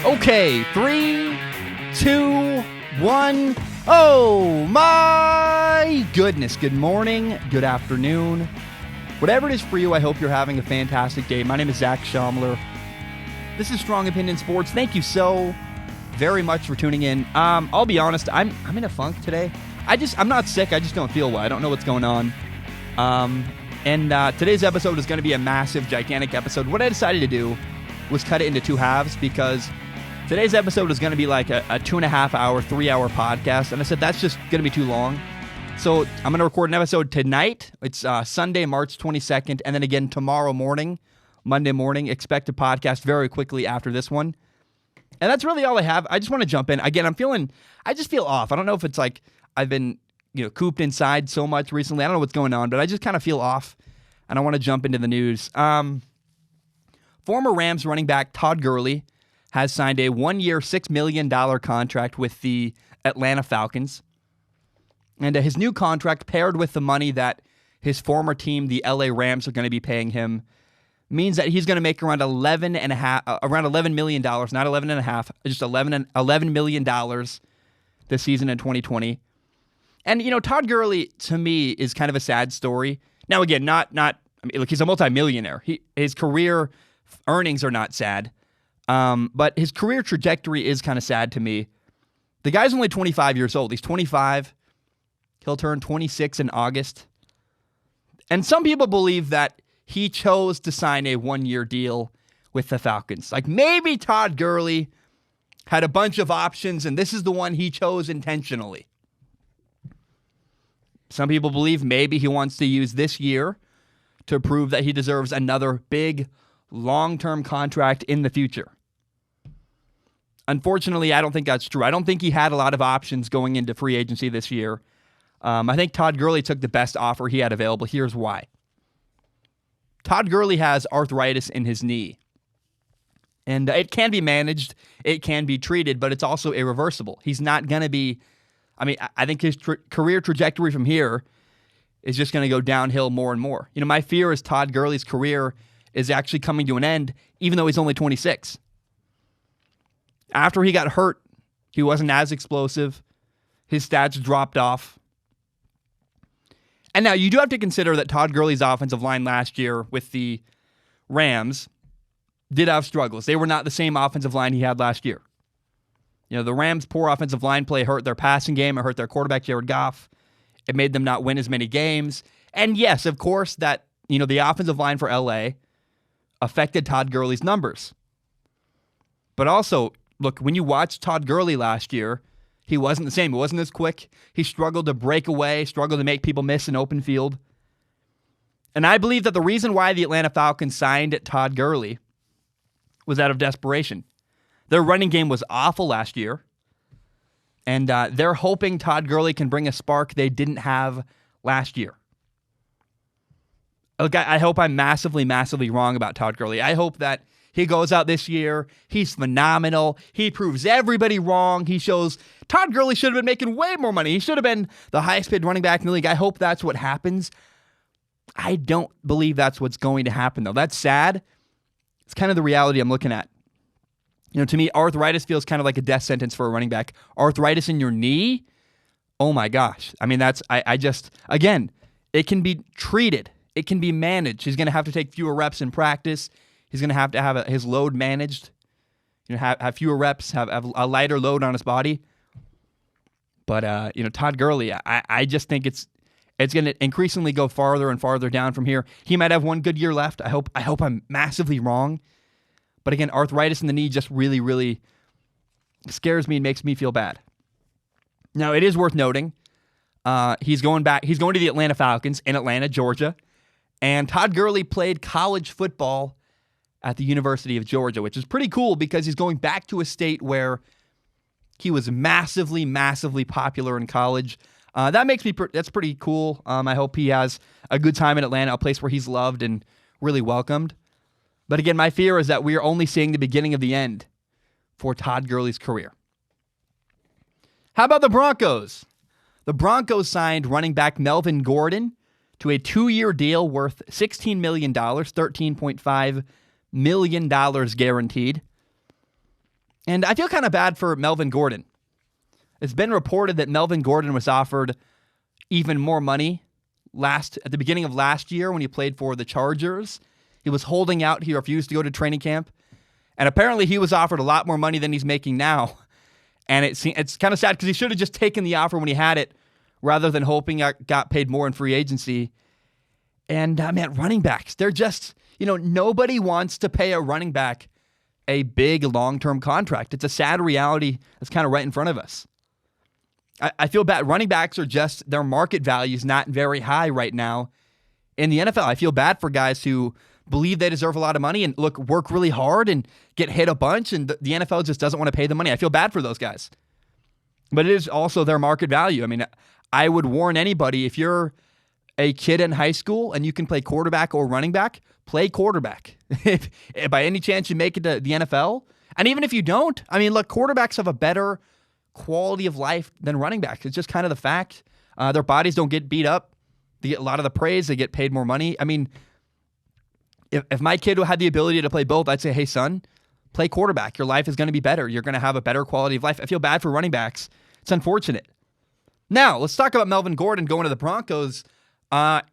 Okay, 3, 2, 1. Oh my goodness. Good morning, good afternoon. Whatever it is for you, I hope you're having a fantastic day. My name is Zack. This is Strong Opinion Sports. Thank you so very much for tuning in. I'll be honest, I'm in a funk today. I'm not sick, I just don't feel well. I don't know what's going on. Today's episode is going to be a massive, gigantic episode. What I decided to do was cut it into two halves because today's episode is going to be like a 2.5 hour, 3 hour podcast. And I said, that's just going to be too long. So I'm going to record an episode tonight. It's Sunday, March 22nd. And then again tomorrow morning, Monday morning. Expect a podcast very quickly after this one. And that's really all I have. I just want to jump in. Again, I just feel off. I don't know if it's like I've been, cooped inside so much recently. I don't know what's going on, but I just kind of feel off. And I want to jump into the news. Former Rams running back Todd Gurley has signed a 1-year, $6 million contract with the Atlanta Falcons. And his new contract, paired with the money that his former team, the LA Rams, are going to be paying him, means that he's going to make around $11 million, not 11.5, just $11 million this season in 2020. And, Todd Gurley, to me, is kind of a sad story. Now, again, look, he's a multimillionaire. His career earnings are not sad. But his career trajectory is kind of sad to me. The guy's only 25 years old. He's 25. He'll turn 26 in August. And some people believe that he chose to sign a 1-year deal with the Falcons. Like maybe Todd Gurley had a bunch of options and this is the one he chose intentionally. Some people believe maybe he wants to use this year to prove that he deserves another big, long-term contract in the future. Unfortunately, I don't think that's true. I don't think he had a lot of options going into free agency this year. I think Todd Gurley took the best offer he had available. Here's why. Todd Gurley has arthritis in his knee. And it can be managed, it can be treated, but it's also irreversible. He's not going to be... I think his career trajectory from here is just going to go downhill more and more. My fear is Todd Gurley's career is actually coming to an end, even though he's only 26. After he got hurt, he wasn't as explosive. His stats dropped off. And now you do have to consider that Todd Gurley's offensive line last year with the Rams did have struggles. They were not the same offensive line he had last year. The Rams' poor offensive line play hurt their passing game. It hurt their quarterback, Jared Goff. It made them not win as many games. And yes, of course, that the offensive line for LA affected Todd Gurley's numbers. But also, look, when you watched Todd Gurley last year, he wasn't the same. He wasn't as quick. He struggled to break away, struggled to make people miss an open field. And I believe that the reason why the Atlanta Falcons signed Todd Gurley was out of desperation. Their running game was awful last year, and they're hoping Todd Gurley can bring a spark they didn't have last year. Look, I hope I'm massively, massively wrong about Todd Gurley. I hope that he goes out this year, he's phenomenal, he proves everybody wrong, he shows Todd Gurley should have been making way more money, he should have been the highest paid running back in the league. I hope that's what happens. I don't believe that's what's going to happen, though. That's sad. It's kind of the reality I'm looking at. To me, arthritis feels kind of like a death sentence for a running back. Arthritis in your knee? Oh my gosh. Again, it can be treated. It can be managed. He's going to have to take fewer reps in practice. He's going to have his load managed. Have fewer reps, have a lighter load on his body. But, Todd Gurley, I just think it's going to increasingly go farther and farther down from here. He might have one good year left. I hope I'm massively wrong. But again, arthritis in the knee just really, really scares me and makes me feel bad. Now, it is worth noting, he's going to the Atlanta Falcons in Atlanta, Georgia. And Todd Gurley played college football at the University of Georgia, which is pretty cool because he's going back to a state where he was massively, massively popular in college. That's pretty cool. I hope he has a good time in Atlanta, a place where he's loved and really welcomed. But again, my fear is that we are only seeing the beginning of the end for Todd Gurley's career. How about the Broncos? The Broncos signed running back Melvin Gordon to a 2-year deal worth $16 million, $13.5 million guaranteed. And I feel kind of bad for Melvin Gordon. It's been reported that Melvin Gordon was offered even more money at the beginning of last year when he played for the Chargers. He was holding out. He refused to go to training camp. And apparently he was offered a lot more money than he's making now. And it's kind of sad because he should have just taken the offer when he had it rather than hoping got paid more in free agency. And, man, running backs, they're just, nobody wants to pay a running back a big long-term contract. It's a sad reality that's kind of right in front of us. I feel bad. Running backs are just, their market value is not very high right now in the NFL. I feel bad for guys who believe they deserve a lot of money and work really hard and get hit a bunch, and the NFL just doesn't want to pay the money. I feel bad for those guys. But it is also their market value. I mean, I would warn anybody, if you're a kid in high school and you can play quarterback or running back, play quarterback. If by any chance you make it to the NFL, and even if you don't, I mean, look, quarterbacks have a better quality of life than running backs. It's just kind of the fact. Their bodies don't get beat up. They get a lot of the praise. They get paid more money. I mean, if my kid had the ability to play both, I'd say, hey, son, play quarterback. Your life is going to be better. You're going to have a better quality of life. I feel bad for running backs. It's unfortunate. Now, let's talk about Melvin Gordon going to the Broncos.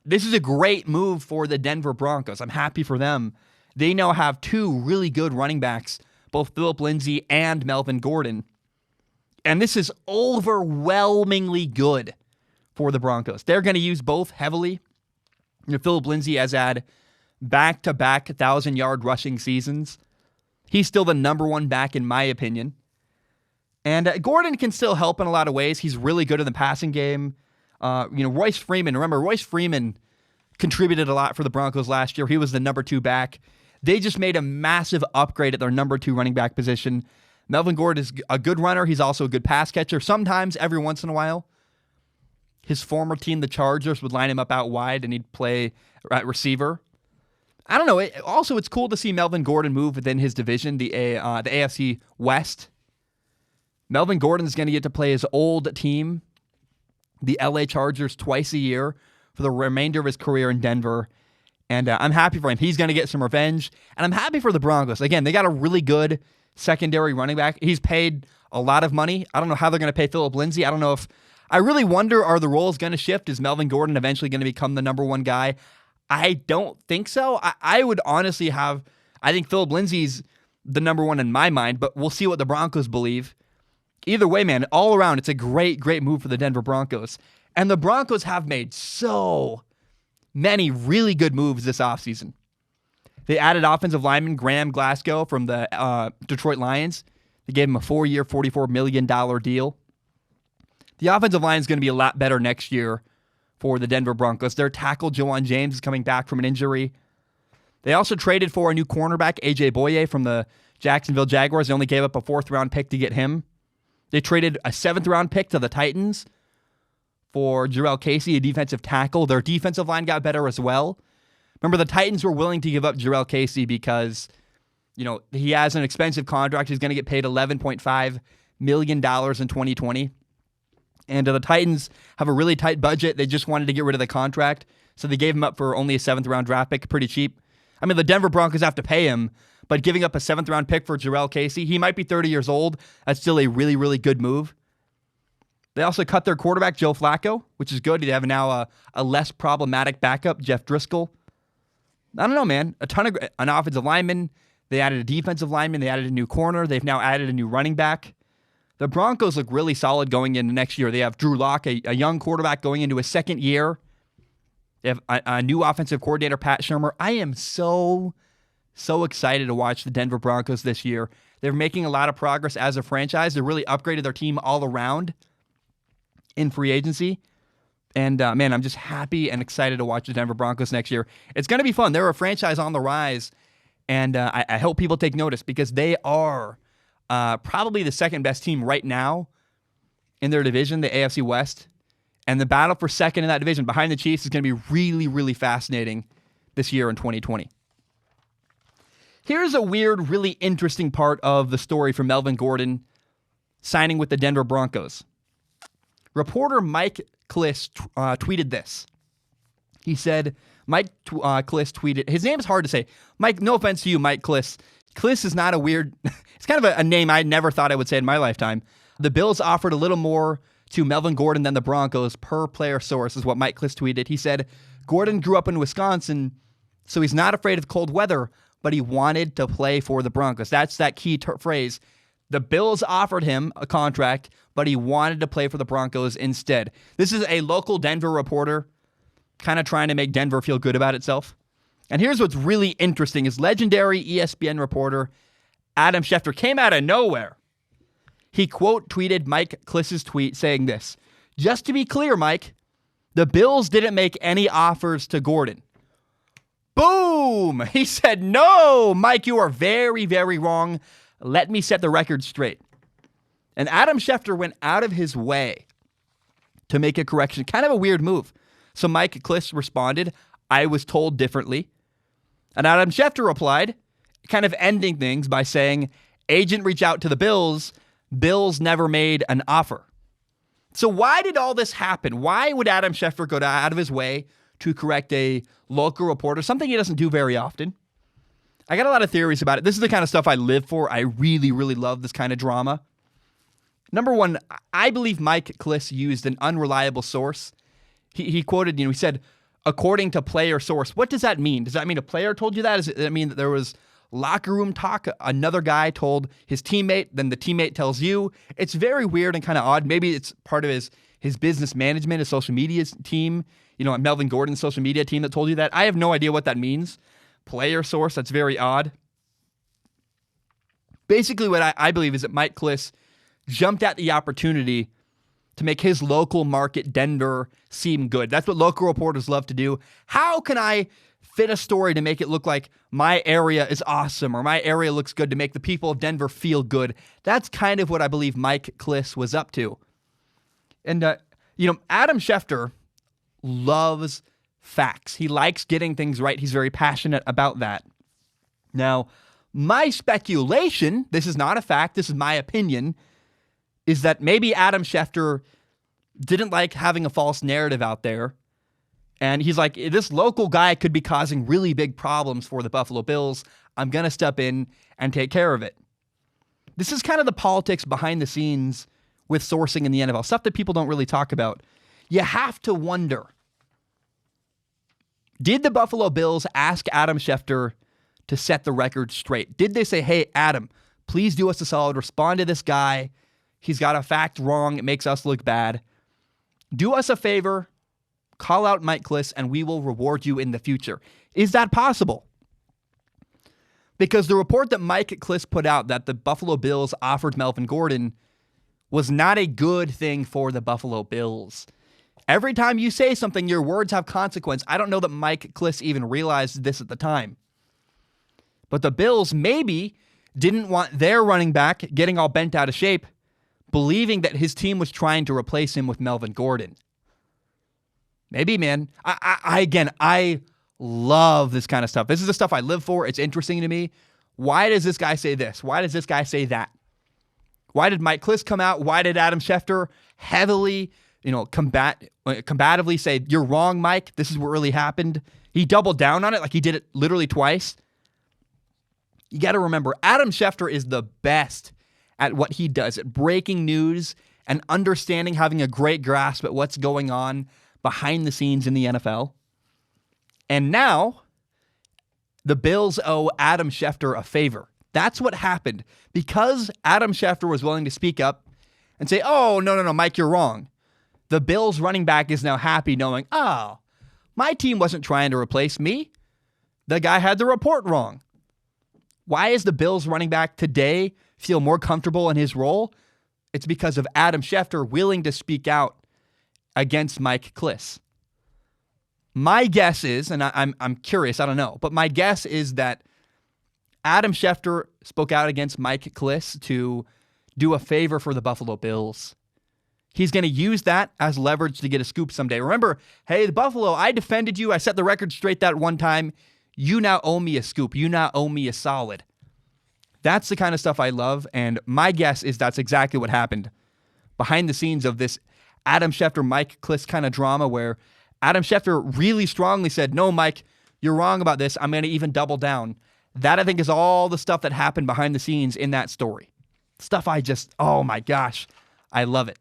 This is a great move for the Denver Broncos. I'm happy for them. They now have two really good running backs, both Phillip Lindsay and Melvin Gordon. And this is overwhelmingly good for the Broncos. They're going to use both heavily. Phillip Lindsay has had back-to-back 1,000-yard rushing seasons. He's still the number one back in my opinion. And Gordon can still help in a lot of ways. He's really good in the passing game. Royce Freeman, remember, Royce Freeman contributed a lot for the Broncos last year. He was the number 2 back. They just made a massive upgrade at their number 2 running back position. Melvin Gordon is a good runner. He's also a good pass catcher. Sometimes, every once in a while, his former team, the Chargers, would line him up out wide and he'd play at receiver. I don't know. It's cool to see Melvin Gordon move within his division, the AFC West. Melvin Gordon is going to get to play his old team, the LA Chargers, twice a year for the remainder of his career in Denver. And I'm happy for him. He's going to get some revenge. And I'm happy for the Broncos. Again, they got a really good secondary running back. He's paid a lot of money. I don't know how they're going to pay Phillip Lindsay. I really wonder, are the roles going to shift? Is Melvin Gordon eventually going to become the number 1 guy? I don't think so. I would honestly I think Phillip Lindsay's the number 1 in my mind, but we'll see what the Broncos believe. Either way, man, all around, it's a great, great move for the Denver Broncos. And the Broncos have made so many really good moves this offseason. They added offensive lineman Graham Glasgow from the Detroit Lions. They gave him a 4-year, $44 million deal. The offensive line is going to be a lot better next year for the Denver Broncos. Their tackle, Juwan James, is coming back from an injury. They also traded for a new cornerback, A.J. Boye, from the Jacksonville Jaguars. They only gave up a 4th-round pick to get him. They traded a 7th-round pick to the Titans for Jarrell Casey, a defensive tackle. Their defensive line got better as well. Remember, the Titans were willing to give up Jarrell Casey because, he has an expensive contract. He's going to get paid $11.5 million in 2020. And the Titans have a really tight budget. They just wanted to get rid of the contract, so they gave him up for only a 7th-round draft pick, pretty cheap. I mean, the Denver Broncos have to pay him, but giving up a 7th-round pick for Jarrell Casey, he might be 30 years old. That's still a really, really good move. They also cut their quarterback, Joe Flacco, which is good. They have now a less problematic backup, Jeff Driscoll. I don't know, man. An offensive lineman. They added a defensive lineman. They added a new corner. They've now added a new running back. The Broncos look really solid going into next year. They have Drew Lock, a young quarterback going into his 2nd year. They have a new offensive coordinator, Pat Shurmur. I am so excited to watch the Denver Broncos this year. They're making a lot of progress as a franchise. They really upgraded their team all around in free agency. And, man, I'm just happy and excited to watch the Denver Broncos next year. It's going to be fun. They're a franchise on the rise, and I hope people take notice because they are probably the 2nd-best team right now in their division, the AFC West. And the battle for 2nd in that division behind the Chiefs is going to be really, really fascinating this year in 2020. Here's a weird, really interesting part of the story for Melvin Gordon signing with the Denver Broncos. Reporter Mike Kliss tweeted this. He said, Kliss tweeted, his name is hard to say. Mike, no offense to you, Mike Kliss. Kliss is not a weird, it's kind of a name I never thought I would say in my lifetime. The Bills offered a little more to Melvin Gordon than the Broncos per player source, is what Mike Kliss tweeted. He said, Gordon grew up in Wisconsin, so he's not afraid of cold weather, but he wanted to play for the Broncos. That's that key phrase. The Bills offered him a contract, but he wanted to play for the Broncos instead. This is a local Denver reporter kind of trying to make Denver feel good about itself. And here's what's really interesting is legendary ESPN reporter Adam Schefter came out of nowhere. He quote tweeted Mike Kliss's tweet saying this, "Just to be clear, Mike, the Bills didn't make any offers to Gordon." Boom! He said, "No, Mike, you are very, very wrong. Let me set the record straight." And Adam Schefter went out of his way to make a correction. Kind of a weird move. So Mike Kliss responded, "I was told differently." And Adam Schefter replied, kind of ending things by saying, "Agent reached out to the Bills. Bills never made an offer." So why did all this happen? Why would Adam Schefter go out of his way to correct a local reporter, something he doesn't do very often? I got a lot of theories about it. This is the kind of stuff I live for. I really, really love this kind of drama. Number one, I believe Mike Kliss used an unreliable source. He quoted, he said, according to player source. What does that mean? Does that mean a player told you that? Does it mean that there was locker room talk? Another guy told his teammate, then the teammate tells you. It's very weird and kind of odd. Maybe it's part of his business management, his social media team, Melvin Gordon's social media team that told you that. I have no idea what that means. Player source, that's very odd. Basically, what I believe is that Mike Kliss jumped at the opportunity to make his local market, Denver, seem good. That's what local reporters love to do. How can I fit a story to make it look like my area is awesome or my area looks good to make the people of Denver feel good? That's kind of what I believe Mike Kliss was up to. And, Adam Schefter loves facts. He likes getting things right. He's very passionate about that. Now, my speculation, this is not a fact, this is my opinion, is that maybe Adam Schefter didn't like having a false narrative out there. And he's like, this local guy could be causing really big problems for the Buffalo Bills. I'm going to step in and take care of it. This is kind of the politics behind the scenes with sourcing in the NFL, stuff that people don't really talk about. You have to wonder, did the Buffalo Bills ask Adam Schefter to set the record straight? Did they say, hey, Adam, please do us a solid, respond to this guy. He's got a fact wrong. It makes us look bad. Do us a favor, call out Mike Kliss, and we will reward you in the future. Is that possible? Because the report that Mike Kliss put out that the Buffalo Bills offered Melvin Gordon was not a good thing for the Buffalo Bills. Every time you say something, your words have consequence. I don't know that Mike Kliss even realized this at the time. But the Bills maybe didn't want their running back getting all bent out of shape, believing that his team was trying to replace him with Melvin Gordon. Maybe, man. I love this kind of stuff. This is the stuff I live for. It's interesting to me. Why does this guy say this? Why does this guy say that? Why did Mike Kliss come out? Why did Adam Schefter heavily, combatively say, you're wrong, Mike. This is what really happened. He doubled down on it like he did it literally twice. You got to remember, Adam Schefter is the best at what he does, at breaking news and understanding, having a great grasp at what's going on behind the scenes in the NFL. And now, the Bills owe Adam Schefter a favor. That's what happened. Because Adam Schefter was willing to speak up and say, oh, no, Mike, you're wrong. The Bills running back is now happy knowing, oh, my team wasn't trying to replace me. The guy had the report wrong. Why is the Bills running back today feel more comfortable in his role? It's because of Adam Schefter willing to speak out against Mike Kliss. My guess is, and I'm curious, I don't know, but my guess is that Adam Schefter spoke out against Mike Kliss to do a favor for the Buffalo Bills. He's going to use that as leverage to get a scoop someday. Remember, hey, the Buffalo, I defended you. I set the record straight that one time. You now owe me a scoop. You now owe me a solid. That's the kind of stuff I love, and my guess is that's exactly what happened behind the scenes of this Adam Schefter, Mike Kliss kind of drama where Adam Schefter really strongly said, no, Mike, you're wrong about this. I'm going to even double down. That, I think, is all the stuff that happened behind the scenes in that story. Stuff oh my gosh, I love it.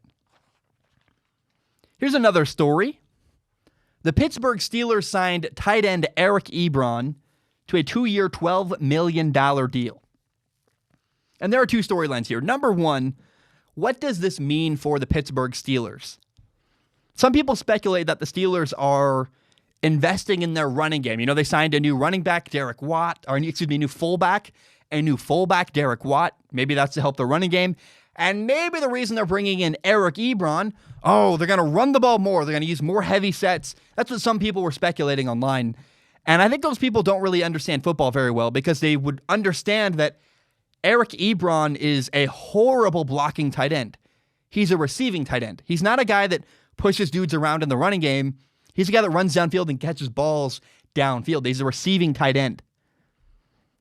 Here's another story. The Pittsburgh Steelers signed tight end Eric Ebron to a 2-year, $12 million deal. And there are two storylines here. Number one, what does this mean for the Pittsburgh Steelers? Some people speculate that the Steelers are investing in their running game. They signed a new running back, new fullback, Derek Watt. Maybe that's to help the running game. And maybe the reason they're bringing in Eric Ebron, they're going to run the ball more. They're going to use more heavy sets. That's what some people were speculating online. And I think those people don't really understand football very well, because they would understand that Eric Ebron is a horrible blocking tight end. He's a receiving tight end. He's not a guy that pushes dudes around in the running game. He's a guy that runs downfield and catches balls downfield. He's a receiving tight end.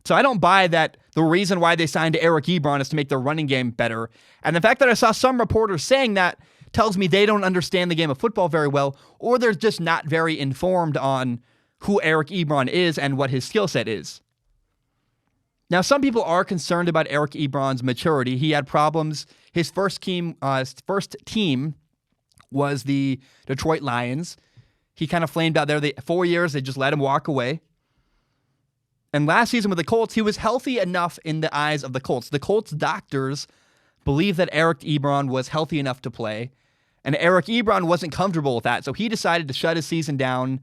So I don't buy that the reason why they signed Eric Ebron is to make their running game better. And the fact that I saw some reporters saying that tells me they don't understand the game of football very well, or they're just not very informed on who Eric Ebron is and what his skill set is. Now, some people are concerned about Eric Ebron's maturity. He had problems. His first team was the Detroit Lions. He kind of flamed out there. 4 years, they just let him walk away. And last season with the Colts, he was healthy enough in the eyes of the Colts. The Colts doctors believed that Eric Ebron was healthy enough to play, and Eric Ebron wasn't comfortable with that, so he decided to shut his season down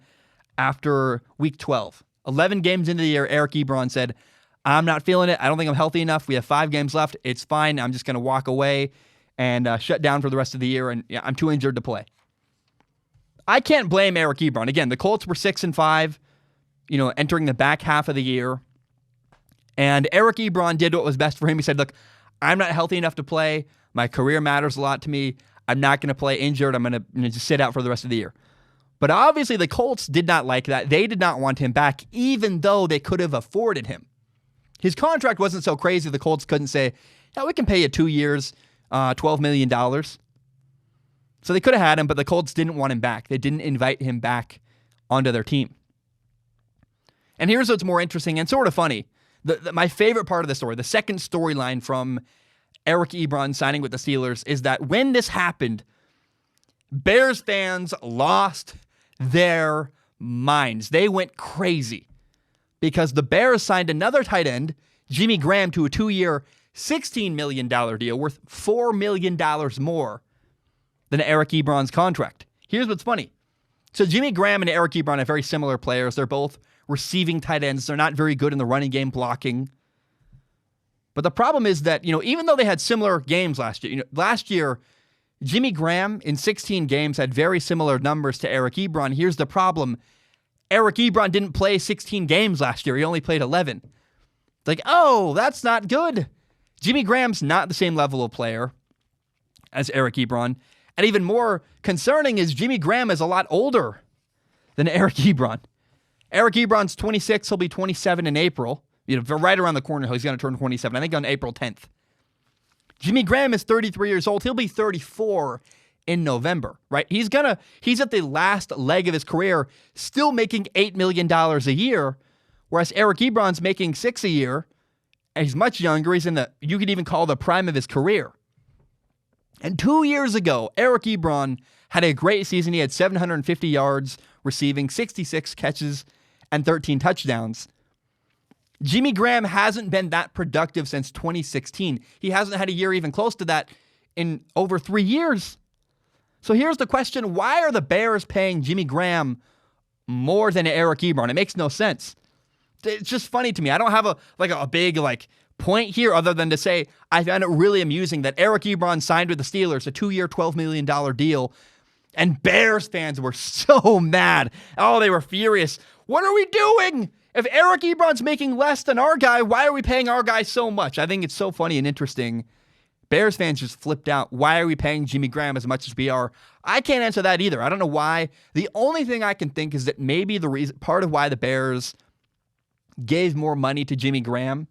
after week 12. 11 games into the year, Eric Ebron said, I'm not feeling it. I don't think I'm healthy enough. We have 5 games left. It's fine. I'm just going to walk away and shut down for the rest of the year, and I'm too injured to play. I can't blame Eric Ebron. Again, the Colts were 6-5, entering the back half of the year. And Eric Ebron did what was best for him. He said, look, I'm not healthy enough to play. My career matters a lot to me. I'm not going to play injured. I'm going to just sit out for the rest of the year. But obviously the Colts did not like that. They did not want him back, even though they could have afforded him. His contract wasn't so crazy the Colts couldn't say, yeah, we can pay you 2 years, $12 million. So they could have had him, but the Colts didn't want him back. They didn't invite him back onto their team. And here's what's more interesting and sort of funny. My favorite part of the story, the second storyline from Eric Ebron signing with the Steelers, is that when this happened, Bears fans lost their minds. They went crazy because the Bears signed another tight end, Jimmy Graham, to a 2-year, $16 million deal worth $4 million more than Eric Ebron's contract. Here's what's funny. So Jimmy Graham and Eric Ebron are very similar players. They're both receiving tight ends. They're not very good in the running game blocking. But the problem is that, even though they had similar games last year, Jimmy Graham in 16 games had very similar numbers to Eric Ebron. Here's the problem. Eric Ebron didn't play 16 games last year. He only played 11. It's like, that's not good. Jimmy Graham's not the same level of player as Eric Ebron. And even more concerning is Jimmy Graham is a lot older than Eric Ebron. Eric Ebron's 26. He'll be 27 in April. Right around the corner. He's going to turn 27, I think on April 10th. Jimmy Graham is 33 years old. He'll be 34 in November, right? He's at the last leg of his career, still making $8 million a year, whereas Eric Ebron's making $6 a year. And he's much younger. He's you could even call the prime of his career. And 2 years ago, Eric Ebron had a great season. He had 750 yards receiving, 66 catches, and 13 touchdowns. Jimmy Graham hasn't been that productive since 2016. He hasn't had a year even close to that in over 3 years. So here's the question. Why are the Bears paying Jimmy Graham more than Eric Ebron? It makes no sense. It's just funny to me. I don't have a big point here other than to say I found it really amusing that Eric Ebron signed with the Steelers, a 2-year, $12 million deal, and Bears fans were so mad. Oh, they were furious. What are we doing? If Eric Ebron's making less than our guy, why are we paying our guy so much? I think it's so funny and interesting. Bears fans just flipped out. Why are we paying Jimmy Graham as much as we are? I can't answer that either. I don't know why. The only thing I can think is that maybe part of why the Bears gave more money to Jimmy Graham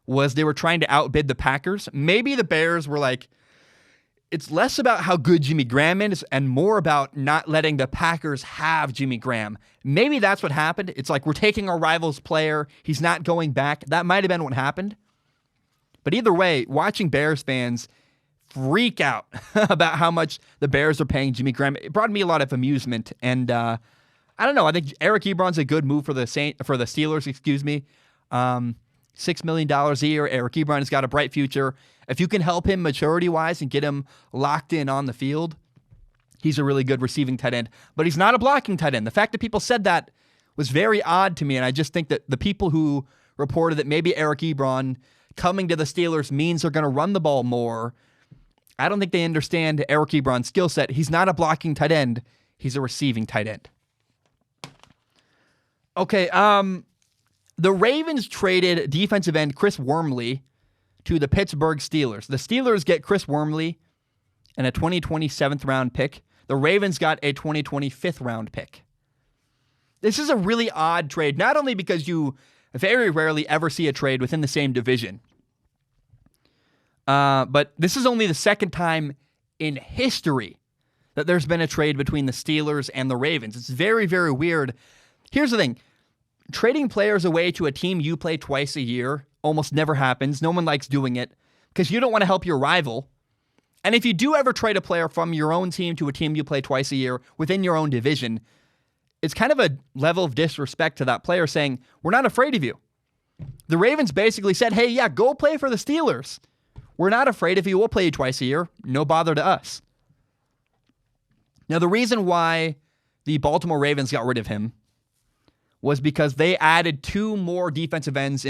was they were trying to outbid the Packers. Maybe the Bears were like, it's less about how good Jimmy Graham is and more about not letting the Packers have Jimmy Graham. Maybe that's what happened. It's like we're taking our rival's player. He's not going back. That might have been what happened. But either way, watching Bears fans freak out about how much the Bears are paying Jimmy Graham, it brought me a lot of amusement. And I don't know. I think Eric Ebron's a good move for the Steelers. $6 million a year. Eric Ebron has got a bright future. If you can help him maturity-wise and get him locked in on the field, he's a really good receiving tight end. But he's not a blocking tight end. The fact that people said that was very odd to me, and I just think that the people who reported that maybe Eric Ebron coming to the Steelers means they're going to run the ball more, I don't think they understand Eric Ebron's skill set. He's not a blocking tight end. He's a receiving tight end. Okay, the Ravens traded defensive end Chris Wormley to the Pittsburgh Steelers. The Steelers get Chris Wormley and a 2020 7th-round pick. The Ravens got a 2020 5th-round pick. This is a really odd trade, not only because you very rarely ever see a trade within the same division, but this is only the second time in history that there's been a trade between the Steelers and the Ravens. It's very, very weird. Here's the thing. Trading players away to a team you play twice a year almost never happens. No one likes doing it because you don't want to help your rival. And if you do ever trade a player from your own team to a team you play twice a year within your own division, it's kind of a level of disrespect to that player saying, we're not afraid of you. The Ravens basically said, hey, yeah, go play for the Steelers. We're not afraid of you. We'll play you twice a year. No bother to us. Now, the reason why the Baltimore Ravens got rid of him was because they added 2 more defensive ends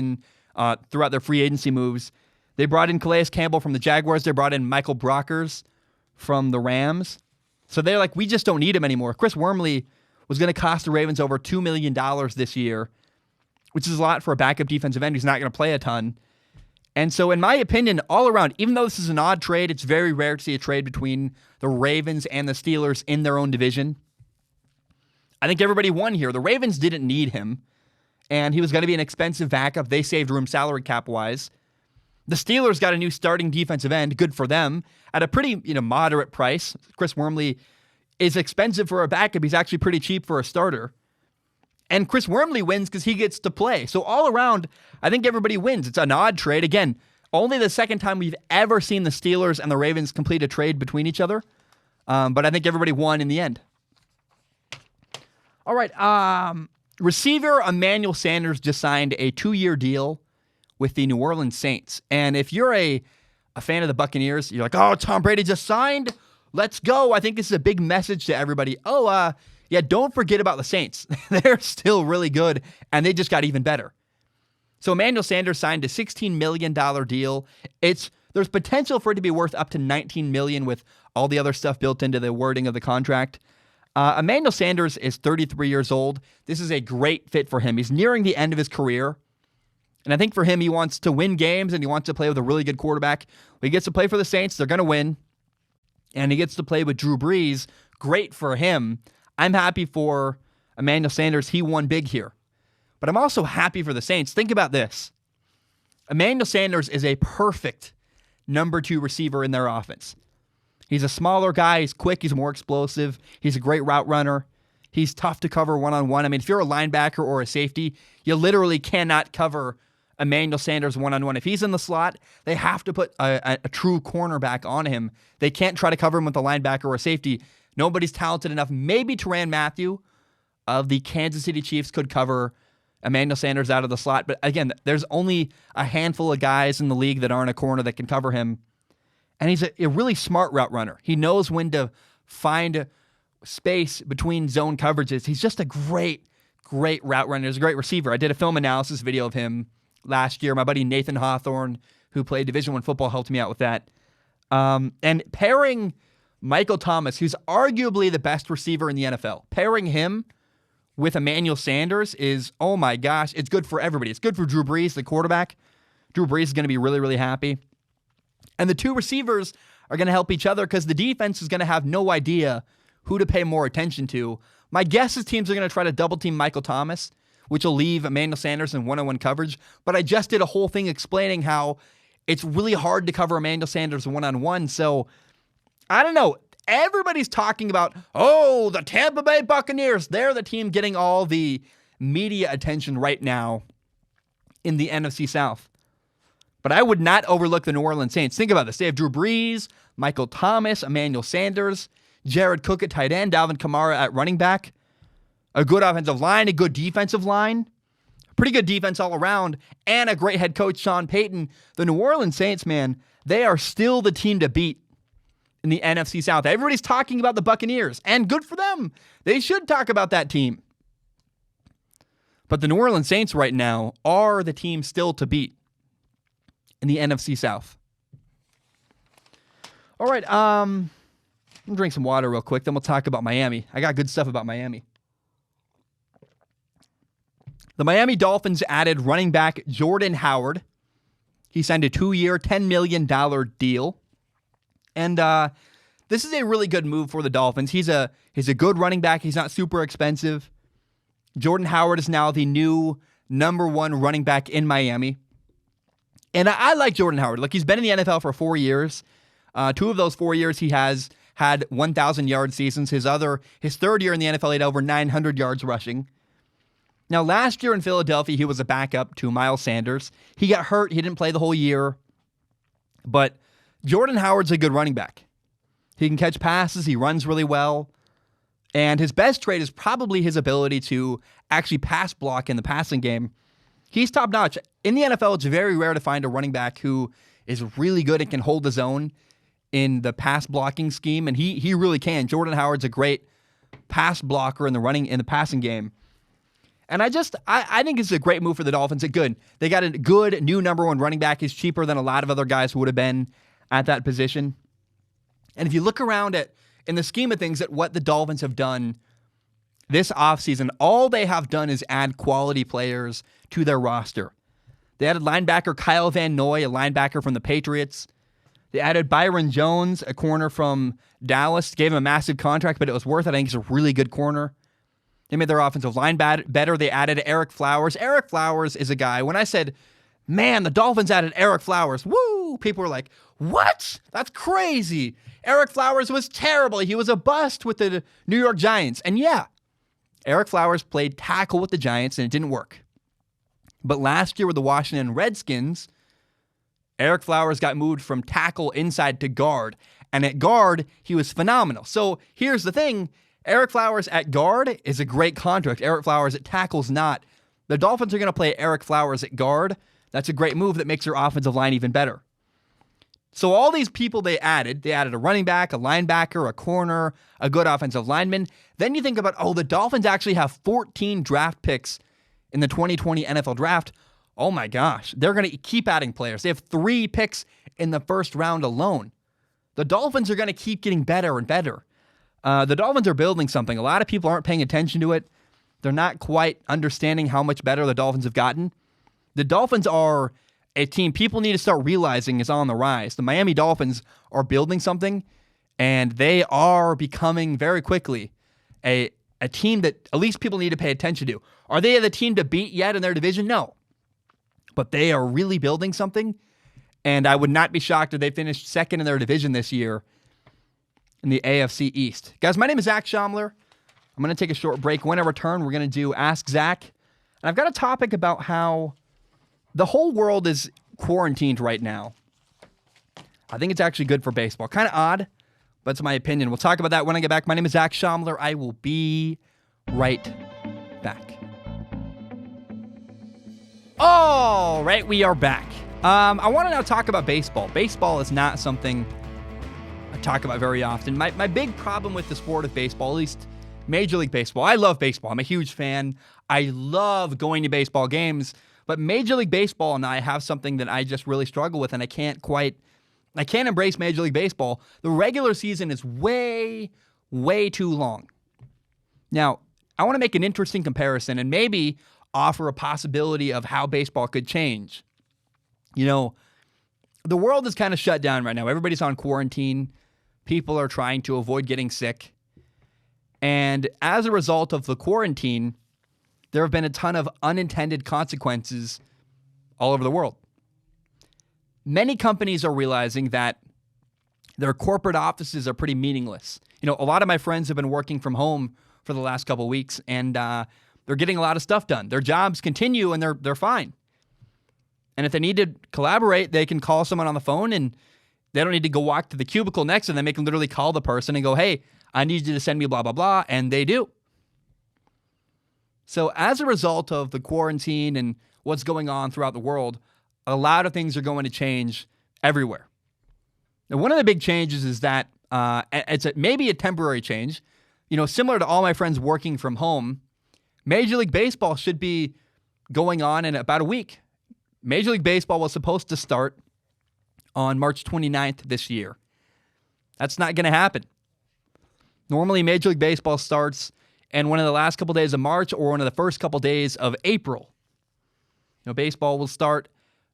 throughout their free agency moves. They brought in Calais Campbell from the Jaguars. They brought in Michael Brockers from the Rams. So they're like, we just don't need him anymore. Chris Wormley was going to cost the Ravens over $2 million this year, which is a lot for a backup defensive end who's not going to play a ton. And so in my opinion, all around, even though this is an odd trade, it's very rare to see a trade between the Ravens and the Steelers in their own division. I think everybody won here. The Ravens didn't need him, and he was going to be an expensive backup. They saved room salary cap-wise. The Steelers got a new starting defensive end, good for them, at a pretty moderate price. Chris Wormley is expensive for a backup. He's actually pretty cheap for a starter. And Chris Wormley wins because he gets to play. So all around, I think everybody wins. It's an odd trade. Again, only the second time we've ever seen the Steelers and the Ravens complete a trade between each other. But I think everybody won in the end. All right, receiver Emmanuel Sanders just signed a 2-year deal with the New Orleans Saints. And if you're a fan of the Buccaneers, you're like, oh, Tom Brady just signed? Let's go. I think this is a big message to everybody. Yeah, don't forget about the Saints. They're still really good, and they just got even better. So Emmanuel Sanders signed a $16 million deal. There's potential for it to be worth up to $19 million with all the other stuff built into the wording of the contract. Emmanuel Sanders is 33 years old. This is a great fit for him. He's nearing the end of his career. And I think for him, he wants to win games and he wants to play with a really good quarterback. He gets to play for the Saints. They're going to win. And he gets to play with Drew Brees. Great for him. I'm happy for Emmanuel Sanders. He won big here. But I'm also happy for the Saints. Think about this. Emmanuel Sanders is a perfect number 2 receiver in their offense. He's a smaller guy. He's quick. He's more explosive. He's a great route runner. He's tough to cover one-on-one. I mean, if you're a linebacker or a safety, you literally cannot cover Emmanuel Sanders one-on-one. If he's in the slot, they have to put a true cornerback on him. They can't try to cover him with a linebacker or a safety. Nobody's talented enough. Maybe Tyrann Mathieu of the Kansas City Chiefs could cover Emmanuel Sanders out of the slot. But again, there's only a handful of guys in the league that aren't a corner that can cover him. And he's a really smart route runner. He knows when to find space between zone coverages. He's just a great route runner. He's a great receiver. I did a film analysis video of him last year. My buddy Nathan Hawthorne, who played Division I football, helped me out with that. And pairing Michael Thomas, who's arguably the best receiver in the NFL, pairing him with Emmanuel Sanders is, oh my gosh, it's good for everybody. It's good for Drew Brees, the quarterback. Drew Brees is going to be really, really happy. And the 2 receivers are going to help each other because the defense is going to have no idea who to pay more attention to. My guess is teams are going to try to double-team Michael Thomas, which will leave Emmanuel Sanders in one-on-one coverage. But I just did a whole thing explaining how it's really hard to cover Emmanuel Sanders one-on-one. So I don't know. Everybody's talking about, oh, the Tampa Bay Buccaneers. They're the team getting all the media attention right now in the NFC South. But I would not overlook the New Orleans Saints. Think about this. They have Drew Brees, Michael Thomas, Emmanuel Sanders, Jared Cook at tight end, Alvin Kamara at running back, a good offensive line, a good defensive line, pretty good defense all around, and a great head coach, Sean Payton. The New Orleans Saints, man, they are still the team to beat in the NFC South. Everybody's talking about the Buccaneers, and good for them. They should talk about that team. But the New Orleans Saints right now are the team still to beat in the NFC South. All right, I'm gonna drink some water real quick, then we'll talk about Miami. I got good stuff about Miami. The Miami Dolphins added running back Jordan Howard. He signed a 2-year, $10 million deal. And this is a really good move for the Dolphins. He's a good running back. He's not super expensive. Jordan Howard is now the new number 1 running back in Miami. And I like Jordan Howard. Look, he's been in the NFL for 4 years. 2 of those 4 years he has had 1,000-yard seasons. His third year in the NFL, he had over 900 yards rushing. Now, last year in Philadelphia, he was a backup to Miles Sanders. He got hurt. He didn't play the whole year. But Jordan Howard's a good running back. He can catch passes. He runs really well. And his best trait is probably his ability to actually pass block in the passing game. He's top-notch. In the NFL, it's very rare to find a running back who is really good and can hold his own in the pass blocking scheme, and he really can. Jordan Howard's a great pass blocker in the passing game. And I think it's a great move for the Dolphins. It's good. They got a good new number 1 running back. He's cheaper than a lot of other guys who would have been at that position. And if you look around in the scheme of things, at what the Dolphins have done this offseason, all they have done is add quality players to their roster. They added linebacker Kyle Van Noy, a linebacker from the Patriots. They added Byron Jones, a corner from Dallas. Gave him a massive contract, but it was worth it. I think he's a really good corner. They made their offensive line better. They added Eric Flowers. Eric Flowers is a guy, when I said, man, the Dolphins added Eric Flowers, woo, people were like, what? That's crazy. Eric Flowers was terrible. He was a bust with the New York Giants. And yeah, Eric Flowers played tackle with the Giants, and it didn't work. But last year with the Washington Redskins, Eric Flowers got moved from tackle inside to guard. And at guard, he was phenomenal. So here's the thing. Eric Flowers at guard is a great contract. Eric Flowers at tackle's not. The Dolphins are going to play Eric Flowers at guard. That's a great move that makes their offensive line even better. So all these people they added a running back, a linebacker, a corner, a good offensive lineman. Then you think about, the Dolphins actually have 14 draft picks in the 2020 NFL draft. Oh my gosh, they're going to keep adding players. They have 3 picks in the first round alone. The Dolphins are going to keep getting better and better. The Dolphins are building something. A lot of people aren't paying attention to it. They're not quite understanding how much better the Dolphins have gotten. The Dolphins are a team people need to start realizing is on the rise. The Miami Dolphins are building something, and they are becoming very quickly a team that at least people need to pay attention to. Are they the team to beat yet in their division? No. But they are really building something, and I would not be shocked if they finished second in their division this year in the AFC East. Guys, my name is Zack Schaumler. I'm going to take a short break. When I return, we're going to do Ask Zack. And I've got a topic about how the whole world is quarantined right now. I think it's actually good for baseball. Kind of odd, but it's my opinion. We'll talk about that when I get back. My name is Zack Schaumler. I will be right back. All right, we are back. I want to now talk about baseball. Baseball is not something I talk about very often. My big problem with the sport of baseball, at least Major League Baseball, I love baseball. I'm a huge fan. I love going to baseball games, but Major League Baseball and I have something that I just really struggle with, and I can't embrace Major League Baseball. The regular season is way, way too long. Now, I want to make an interesting comparison and maybe offer a possibility of how baseball could change. You know, the world is kind of shut down right now. Everybody's on quarantine. People are trying to avoid getting sick. And as a result of the quarantine, there have been a ton of unintended consequences all over the world. Many companies are realizing that Their corporate offices are pretty meaningless. You know, a lot of my friends have been working from home for the last couple of weeks, and they're getting a lot of stuff done. Their jobs continue, and they're fine. And if they need to collaborate, they can call someone on the phone, and they don't need to go walk to the cubicle next to them. They can literally call the person and go, hey, I need you to send me blah, blah, blah, and they do. So as a result of the quarantine and what's going on throughout the world, a lot of things are going to change everywhere. Now, one of the big changes is that maybe a temporary change. You know, similar to all my friends working from home, Major League Baseball should be going on in about a week. Major League Baseball was supposed to start on March 29th this year. That's not going to happen. Normally, Major League Baseball starts in one of the last couple days of March or one of the first couple days of April. You know, baseball will start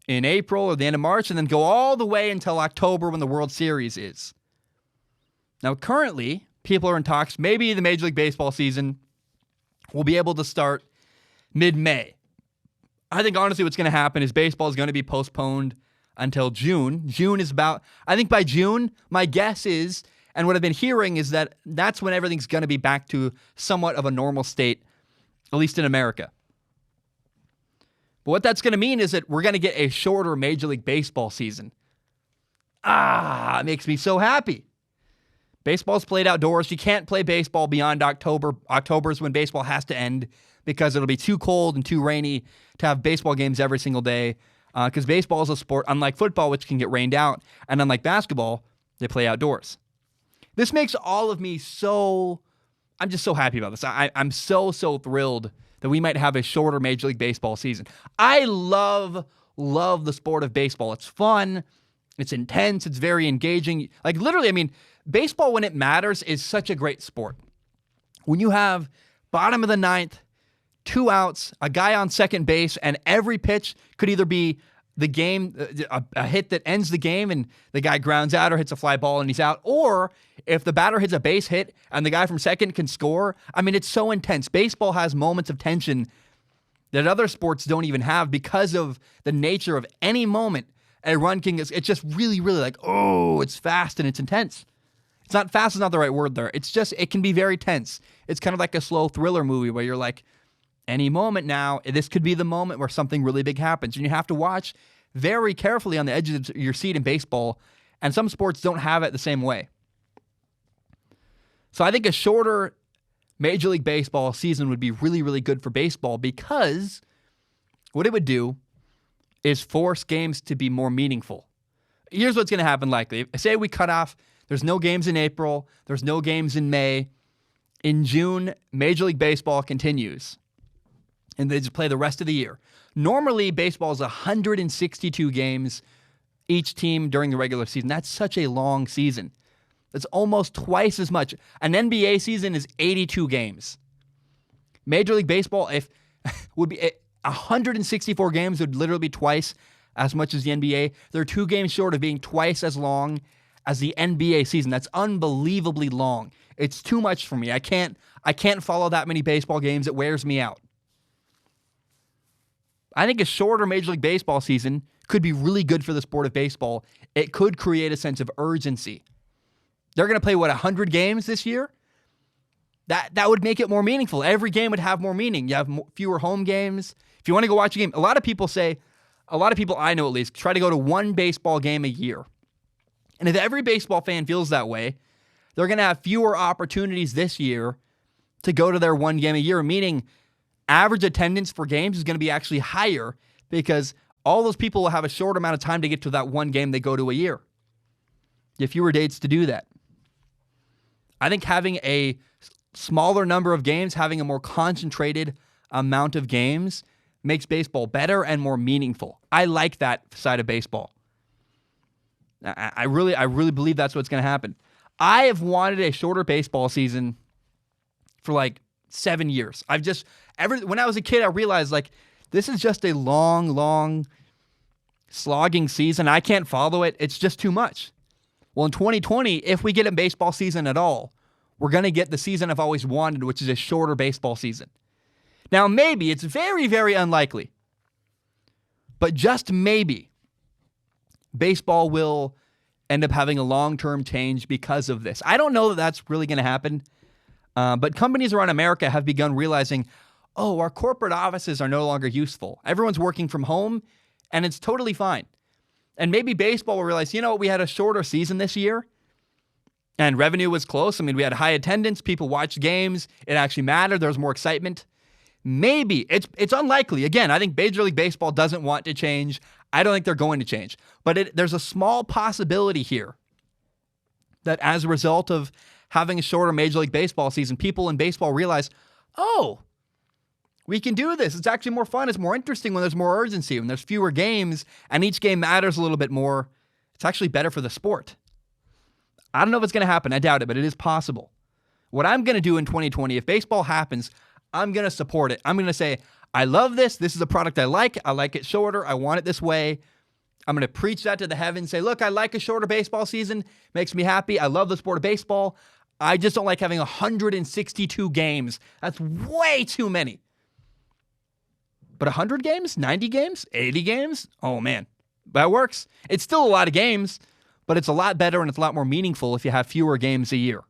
in April or the end of March and then go all the way until October when the World Series is. Now, currently, people are in talks. Maybe the Major League Baseball season will be able to start mid-May. I think, honestly, what's going to happen is baseball is going to be postponed until June. I think by June, my guess is, and what I've been hearing is that that's when everything's going to be back to somewhat of a normal state, at least in America. But what that's going to mean is that we're going to get a shorter Major League Baseball season. It makes me so happy. Baseball's played outdoors. You can't play baseball beyond October. October is when baseball has to end because it'll be too cold and too rainy to have baseball games every single day. Because baseball is a sport, unlike football, which can get rained out, and unlike basketball, they play outdoors. This makes all of me I'm just so happy about this. I'm so thrilled that we might have a shorter Major League Baseball season. I love the sport of baseball. It's fun. It's intense. It's very engaging. Like, literally, I mean, baseball, when it matters, is such a great sport. When you have bottom of the ninth, 2 outs, a guy on second base, and every pitch could either be the game, a hit that ends the game and the guy grounds out or hits a fly ball and he's out, or if the batter hits a base hit and the guy from second can score. I mean, it's so intense. Baseball has moments of tension that other sports don't even have because of the nature of any moment a run can get. It's just really like, it's fast and it's intense. It's not fast is not the right word there. It's just, it can be very tense. It's kind of like a slow thriller movie where you're like, any moment now, this could be the moment where something really big happens. And you have to watch very carefully on the edge of your seat in baseball. And some sports don't have it the same way. So I think a shorter Major League Baseball season would be really good for baseball, because what it would do is force games to be more meaningful. Here's what's going to happen likely. Say we cut off, there's no games in April, there's no games in May. In June, Major League Baseball continues. And they just play the rest of the year. Normally, baseball is 162 games each team during the regular season. That's such a long season. That's almost twice as much. An NBA season is 82 games. Major League Baseball would be 164 games, would literally be twice as much as the NBA. They're 2 games short of being twice as long as the NBA season. That's unbelievably long. It's too much for me. I can't follow that many baseball games. It wears me out. I think a shorter Major League Baseball season could be really good for the sport of baseball. It could create a sense of urgency. They're going to play, 100 games this year? That would make it more meaningful. Every game would have more meaning. You have fewer home games. If you want to go watch a game, a lot of people I know at least, try to go to one baseball game a year. And if every baseball fan feels that way, they're going to have fewer opportunities this year to go to their one game a year, meaning average attendance for games is going to be actually higher because all those people will have a short amount of time to get to that one game they go to a year. You have fewer dates to do that. I think having a smaller number of games, having a more concentrated amount of games makes baseball better and more meaningful. I like that side of baseball. I really believe that's what's going to happen. I have wanted a shorter baseball season for like 7 years. When I was a kid, I realized like this is just a long slogging season. I can't follow it. It's just too much. Well, in 2020, if we get a baseball season at all, we're going to get the season I've always wanted, which is a shorter baseball season. Now, maybe, it's very unlikely, but just maybe, baseball will end up having a long-term change because of this. I don't know that that's really going to happen, but companies around America have begun realizing, oh, our corporate offices are no longer useful. Everyone's working from home, and it's totally fine. And maybe baseball will realize, you know, we had a shorter season this year, and revenue was close. I mean, we had high attendance. People watched games. It actually mattered. There was more excitement. Maybe. It's unlikely. Again, I think Major League Baseball doesn't want to change. I don't think they're going to change. But there's a small possibility here that as a result of having a shorter Major League Baseball season, people in baseball realize, oh, we can do this. It's actually more fun. It's more interesting when there's more urgency, when there's fewer games, and each game matters a little bit more. It's actually better for the sport. I don't know if it's going to happen. I doubt it, but it is possible. What I'm going to do in 2020, if baseball happens, I'm going to support it. I'm going to say, I love this. This is a product I like. I like it shorter. I want it this way. I'm going to preach that to the heavens. Say, look, I like a shorter baseball season. Makes me happy. I love the sport of baseball. I just don't like having 162 games. That's way too many. But 100 games? 90 games? 80 games? Oh, man. That works. It's still a lot of games, but it's a lot better and it's a lot more meaningful if you have fewer games a year.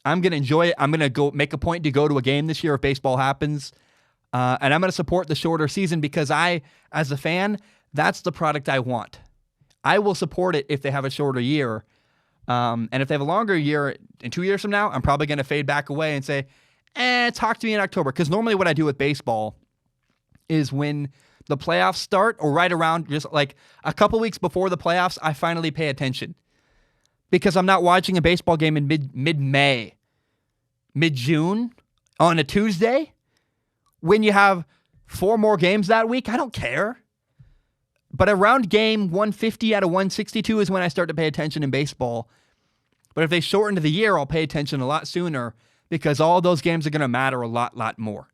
I'm going to enjoy it. I'm going to go make a point to go to a game this year if baseball happens. And I'm going to support the shorter season because I, as a fan, that's the product I want. I will support it if they have a shorter year. And if they have a longer year, in 2 years from now, I'm probably going to fade back away and say, talk to me in October. Because normally what I do with baseball is when the playoffs start or right around just like a couple weeks before the playoffs, I finally pay attention. Because I'm not watching a baseball game in mid-May, mid-June on a Tuesday. When you have 4 more games that week, I don't care. But around game 150 out of 162 is when I start to pay attention in baseball. But if they shorten to the year, I'll pay attention a lot sooner because all those games are going to matter a lot more.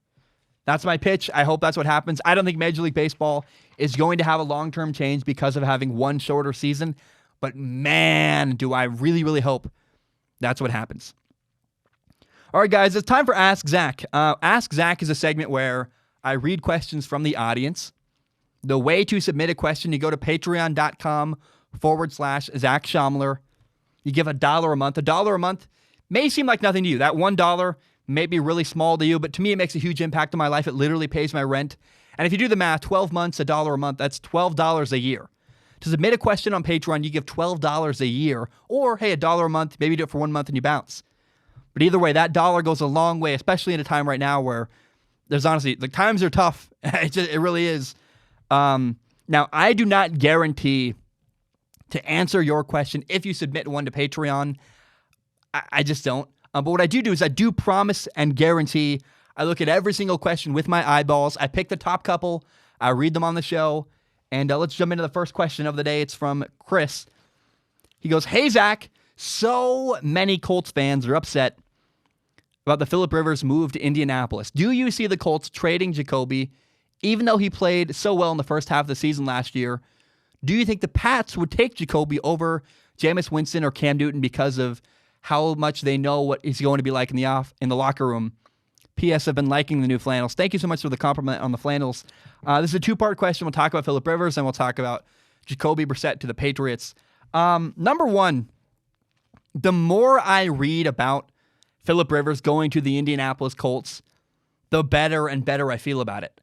That's my pitch. I hope that's what happens. I don't think Major League Baseball is going to have a long-term change because of having one shorter season. But man, do I really hope that's what happens. All right, guys, it's time for Ask Zack. Ask Zack is a segment where I read questions from the audience. The way to submit a question, you go to patreon.com/Zack Schaumler. You give $1 a month. $1 a month may seem like nothing to you. That $1 may be really small to you, but to me, it makes a huge impact on my life. It literally pays my rent. And if you do the math, 12 months, $1 a month, that's $12 a year. To submit a question on Patreon, you give $12 a year, or hey, $1 a month, maybe do it for 1 month and you bounce. But either way, that dollar goes a long way, especially in a time right now where there's honestly, the times are tough. It really is. Now, I do not guarantee to answer your question if you submit one to Patreon. I just don't. But what I do is I do promise and guarantee I look at every single question with my eyeballs. I pick the top couple. I read them on the show. And let's jump into the first question of the day. It's from Chris. He goes, hey, Zack, so many Colts fans are upset about the Phillip Rivers move to Indianapolis. Do you see the Colts trading Jacoby, even though he played so well in the first half of the season last year? Do you think the Pats would take Jacoby over Jameis Winston or Cam Newton because of how much they know what he's going to be like in the locker room? P.S. I've been liking the new flannels. Thank you so much for the compliment on the flannels. This is a 2-part question. We'll talk about Phillip Rivers, and we'll talk about Jacoby Brissett to the Patriots. Number one, the more I read about Phillip Rivers going to the Indianapolis Colts, the better and better I feel about it.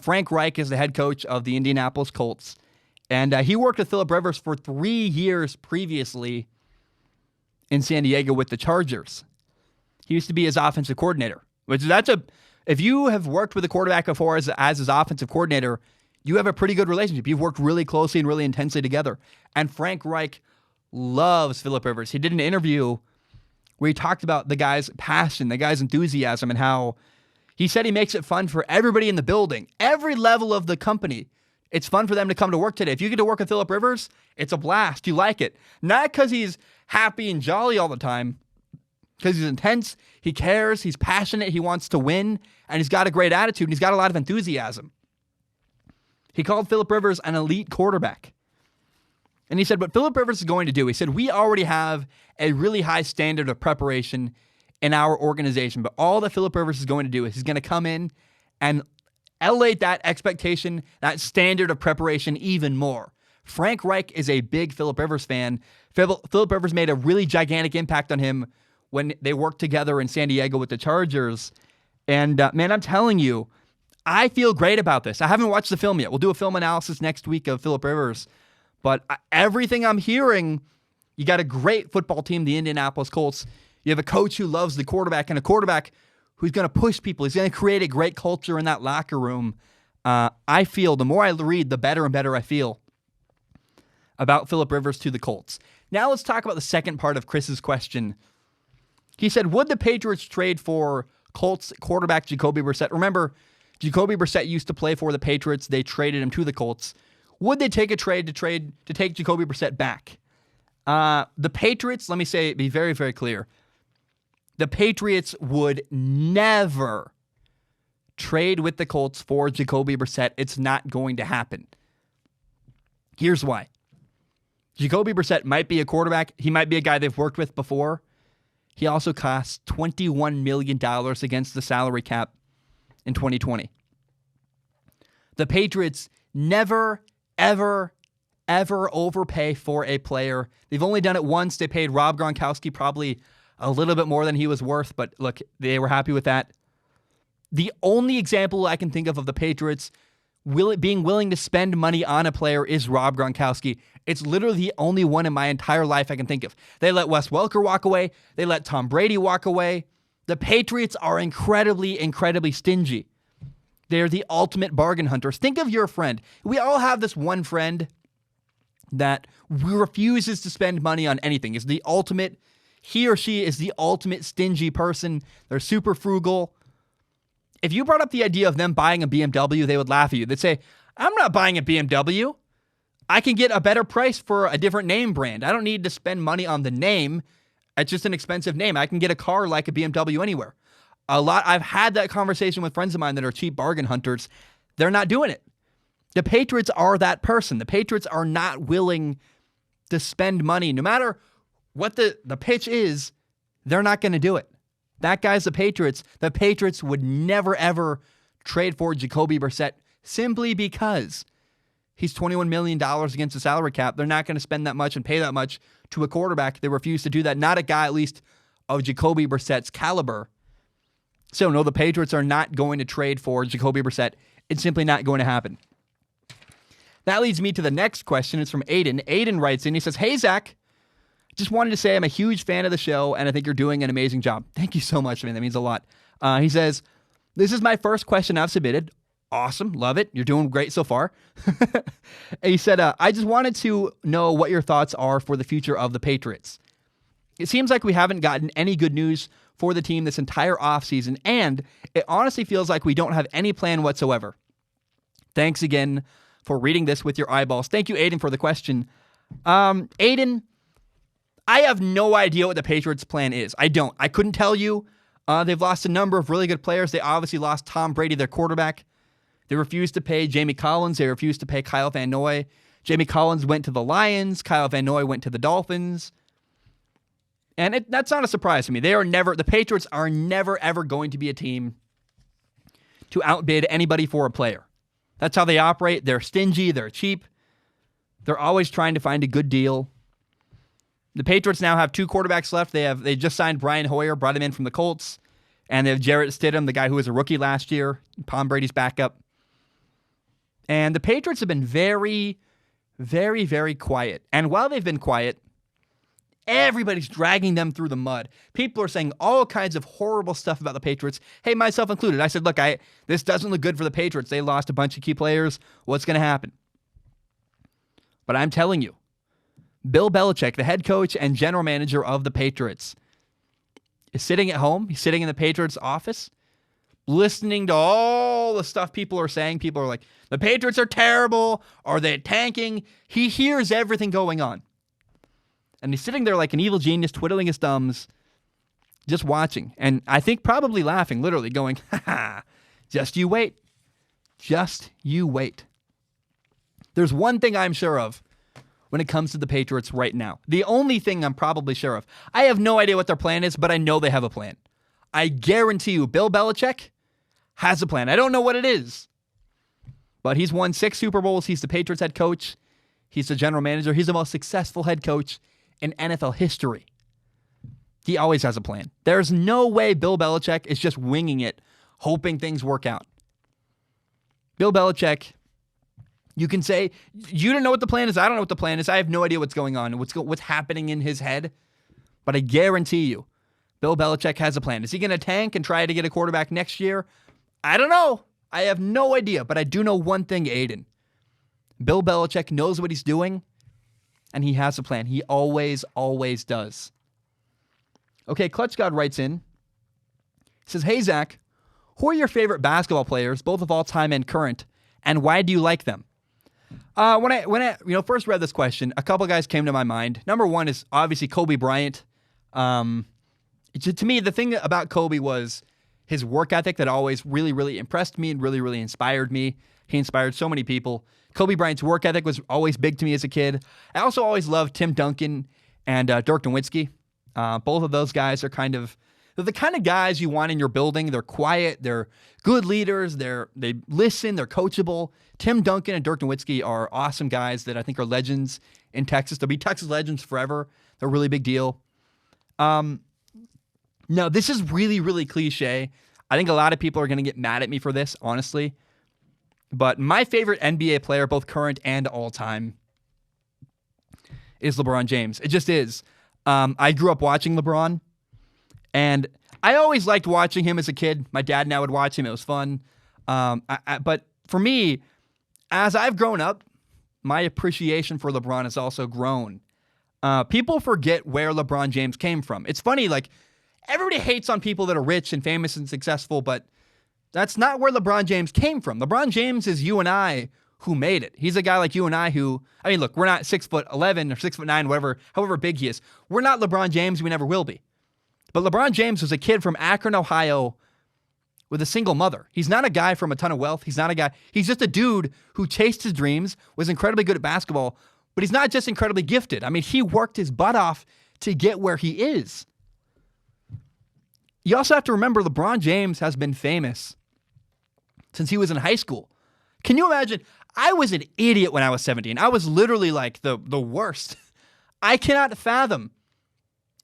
Frank Reich is the head coach of the Indianapolis Colts, and he worked with Phillip Rivers for 3 years previously in San Diego with the Chargers. He used to be his offensive coordinator. If you have worked with a quarterback before as his offensive coordinator, you have a pretty good relationship. You've worked really closely and really intensely together. And Frank Reich loves Phillip Rivers. He did an interview where he talked about the guy's passion, the guy's enthusiasm, and how he said he makes it fun for everybody in the building, every level of the company. It's fun for them to come to work today. If you get to work with Phillip Rivers, it's a blast. You like it. Not because he's happy and jolly all the time, because he's intense, he cares, he's passionate, he wants to win, and he's got a great attitude, and he's got a lot of enthusiasm. He called Phillip Rivers an elite quarterback. And he said, what Phillip Rivers is going to do, he said, we already have a really high standard of preparation in our organization, but all that Phillip Rivers is going to do is he's going to come in and elevate that expectation, that standard of preparation even more. Frank Reich is a big Phillip Rivers fan. Phillip Rivers made a really gigantic impact on him when they worked together in San Diego with the Chargers. And man, I'm telling you, I feel great about this. I haven't watched the film yet. We'll do a film analysis next week of Phillip Rivers. But everything I'm hearing, you got a great football team, the Indianapolis Colts. You have a coach who loves the quarterback and a quarterback who's going to push people. He's going to create a great culture in that locker room. I feel the more I read, the better and better I feel about Phillip Rivers to the Colts. Now let's talk about the second part of Chris's question. He said, would the Patriots trade for Colts quarterback Jacoby Brissett? Remember, Jacoby Brissett used to play for the Patriots. They traded him to the Colts. Would they take a trade to take Jacoby Brissett back? The Patriots, let me be very, very clear. The Patriots would never trade with the Colts for Jacoby Brissett. It's not going to happen. Here's why. Jacoby Brissett might be a quarterback. He might be a guy they've worked with before. He also costs $21 million against the salary cap in 2020. The Patriots never, ever, ever overpay for a player. They've only done it once. They paid Rob Gronkowski probably a little bit more than he was worth, but look, they were happy with that. The only example I can think of the Patriots being willing to spend money on a player is Rob Gronkowski. It's literally the only one in my entire life I can think of. They let Wes Welker walk away. They let Tom Brady walk away. The Patriots are incredibly, incredibly stingy. They're the ultimate bargain hunters. Think of your friend. We all have this one friend that refuses to spend money on anything. He or she is the ultimate stingy person. They're super frugal. If you brought up the idea of them buying a BMW, they would laugh at you. They'd say, I'm not buying a BMW. I can get a better price for a different name brand. I don't need to spend money on the name. It's just an expensive name. I can get a car like a BMW anywhere. I've had that conversation with friends of mine that are cheap bargain hunters. They're not doing it. The Patriots are that person. The Patriots are not willing to spend money. No matter what the pitch is, they're not going to do it. That guy's the Patriots. The Patriots would never, ever trade for Jacoby Brissett simply because he's $21 million against the salary cap. They're not going to spend that much and pay that much to a quarterback. They refuse to do that. Not a guy, at least, of Jacoby Brissett's caliber. So, no, the Patriots are not going to trade for Jacoby Brissett. It's simply not going to happen. That leads me to the next question. It's from Aiden. Aiden writes in. He says, hey, Zack. Just wanted to say I'm a huge fan of the show, and I think you're doing an amazing job. Thank you so much, man. That means a lot. He says, this is my first question I've submitted. Awesome. Love it. You're doing great so far. He said, I just wanted to know what your thoughts are for the future of the Patriots. It seems like we haven't gotten any good news for the team this entire offseason, and it honestly feels like we don't have any plan whatsoever. Thanks again for reading this with your eyeballs. Thank you, Aiden, for the question. Aiden, I have no idea what the Patriots' plan is. I don't. I couldn't tell you. They've lost a number of really good players. They obviously lost Tom Brady, their quarterback. They refused to pay Jamie Collins. They refused to pay Kyle Van Noy. Jamie Collins went to the Lions. Kyle Van Noy went to the Dolphins. And that's not a surprise to me. The Patriots are never, ever going to be a team to outbid anybody for a player. That's how they operate. They're stingy. They're cheap. They're always trying to find a good deal. The Patriots now have two quarterbacks left. They just signed Brian Hoyer, brought him in from the Colts. And they have Jarrett Stidham, the guy who was a rookie last year, Tom Brady's backup. And the Patriots have been very, very, very quiet. And while they've been quiet, everybody's dragging them through the mud. People are saying all kinds of horrible stuff about the Patriots. Hey, myself included. I said, look, this doesn't look good for the Patriots. They lost a bunch of key players. What's going to happen? But I'm telling you, Bill Belichick, the head coach and general manager of the Patriots, is sitting at home. He's sitting in the Patriots office, listening to all the stuff people are saying. People are like, the Patriots are terrible. Are they tanking? He hears everything going on. And he's sitting there like an evil genius, twiddling his thumbs, just watching. And I think probably laughing, literally going, ha ha, just you wait. Just you wait. There's one thing I'm sure of when it comes to the Patriots right now. The only thing I'm probably sure of. I have no idea what their plan is, but I know they have a plan. I guarantee you, Bill Belichick has a plan. I don't know what it is, but he's won 6 Super Bowls. He's the Patriots head coach. He's the general manager. He's the most successful head coach in NFL history. He always has a plan. There's no way Bill Belichick is just winging it, hoping things work out. Bill Belichick, you can say, you don't know what the plan is. I don't know what the plan is. I have no idea what's going on, what's happening in his head. But I guarantee you, Bill Belichick has a plan. Is he going to tank and try to get a quarterback next year? I don't know. I have no idea. But I do know one thing, Aiden. Bill Belichick knows what he's doing, and he has a plan. He always, always does. Okay, Clutch God writes in. He says, hey, Zach, who are your favorite basketball players, both of all time and current, and why do you like them? When I first read this question, a couple guys came to my mind. Number one is obviously Kobe Bryant. To me, the thing about Kobe was his work ethic that always really, really impressed me and really, really inspired me. He inspired so many people. Kobe Bryant's work ethic was always big to me as a kid. I also always loved Tim Duncan and Dirk Nowitzki. Both of those guys are they're the kind of guys you want in your building. They're quiet. They're good leaders. They listen. They're coachable. Tim Duncan and Dirk Nowitzki are awesome guys that I think are legends in Texas. They'll be Texas legends forever. They're a really big deal. Now, this is really, really cliche. I think a lot of people are going to get mad at me for this, honestly. But my favorite NBA player, both current and all time, is LeBron James. It just is. I grew up watching LeBron, and I always liked watching him as a kid. My dad and I would watch him. It was fun. But for me, as I've grown up, my appreciation for LeBron has also grown. People forget where LeBron James came from. It's funny, like, everybody hates on people that are rich and famous and successful, but that's not where LeBron James came from. LeBron James is you and I who made it. He's a guy like you and I who, I mean, look, we're not 6'11" or 6'9", whatever, however big he is. We're not LeBron James. We never will be. But LeBron James was a kid from Akron, Ohio, with a single mother. He's not a guy from a ton of wealth. He's not a guy. He's just a dude who chased his dreams, was incredibly good at basketball, but he's not just incredibly gifted. I mean, he worked his butt off to get where he is. You also have to remember LeBron James has been famous since he was in high school. Can you imagine? I was an idiot when I was 17. I was literally like the worst. I cannot fathom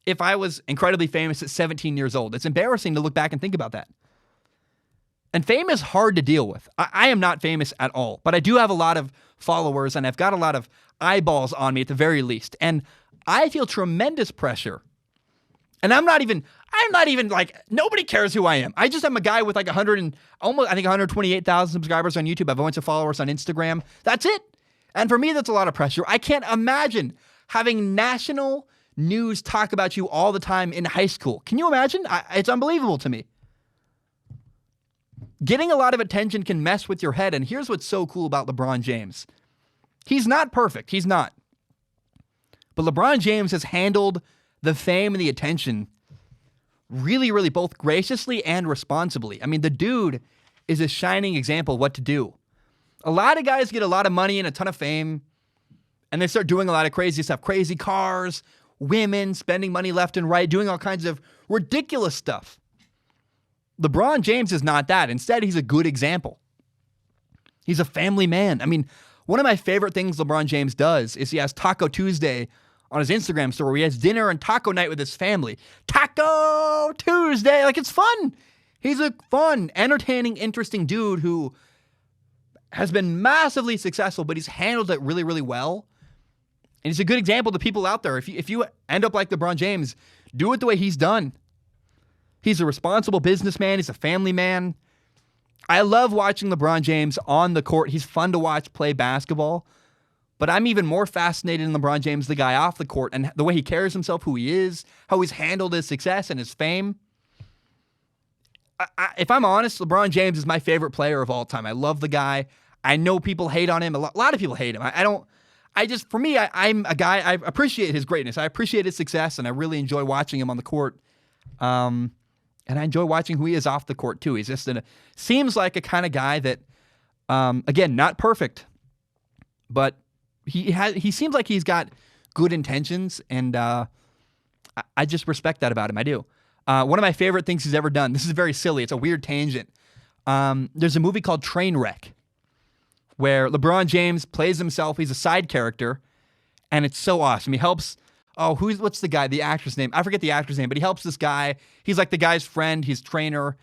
if I was incredibly famous at 17 years old. It's embarrassing to look back and think about that. And fame is hard to deal with. I am not famous at all, but I do have a lot of followers and I've got a lot of eyeballs on me at the very least. And I feel tremendous pressure. And I'm not even like, nobody cares who I am. I just am a guy with like 128,000 subscribers on YouTube. I have a bunch of followers on Instagram. That's it. And for me, that's a lot of pressure. I can't imagine having national news talk about you all the time in high school. Can you imagine? It's unbelievable to me. Getting a lot of attention can mess with your head. And here's what's so cool about LeBron James. He's not perfect. He's not. But LeBron James has handled the fame and the attention really, really both graciously and responsibly. I mean, the dude is a shining example of what to do. A lot of guys get a lot of money and a ton of fame, and they start doing a lot of crazy stuff. Crazy cars, women, spending money left and right, doing all kinds of ridiculous stuff. LeBron James is not that. Instead, he's a good example. He's a family man. I mean, one of my favorite things LeBron James does is he has Taco Tuesday on his Instagram story where he has dinner and taco night with his family. Taco Tuesday. Like, it's fun. He's a fun, entertaining, interesting dude who has been massively successful, but he's handled it really, really well. And he's a good example to people out there. If you end up like LeBron James, do it the way he's done. He's a responsible businessman. He's a family man. I love watching LeBron James on the court. He's fun to watch play basketball. But I'm even more fascinated in LeBron James, the guy off the court, and the way he carries himself, who he is, how he's handled his success and his fame. If I'm honest, LeBron James is my favorite player of all time. I love the guy. I know people hate on him. A lot of people hate him. For me, I'm a guy, I appreciate his greatness. I appreciate his success, and I really enjoy watching him on the court. And I enjoy watching who he is off the court, too. He's just seems like a kind of guy that, again, not perfect, but he seems like he's got good intentions, and I just respect that about him. I do. One of my favorite things he's ever done, this is very silly, it's a weird tangent. There's a movie called Trainwreck where LeBron James plays himself. He's a side character, and it's so awesome. He helps. Oh, what's the guy? The actor's name? I forget the actor's name, but he helps this guy. He's like the guy's friend, his trainer,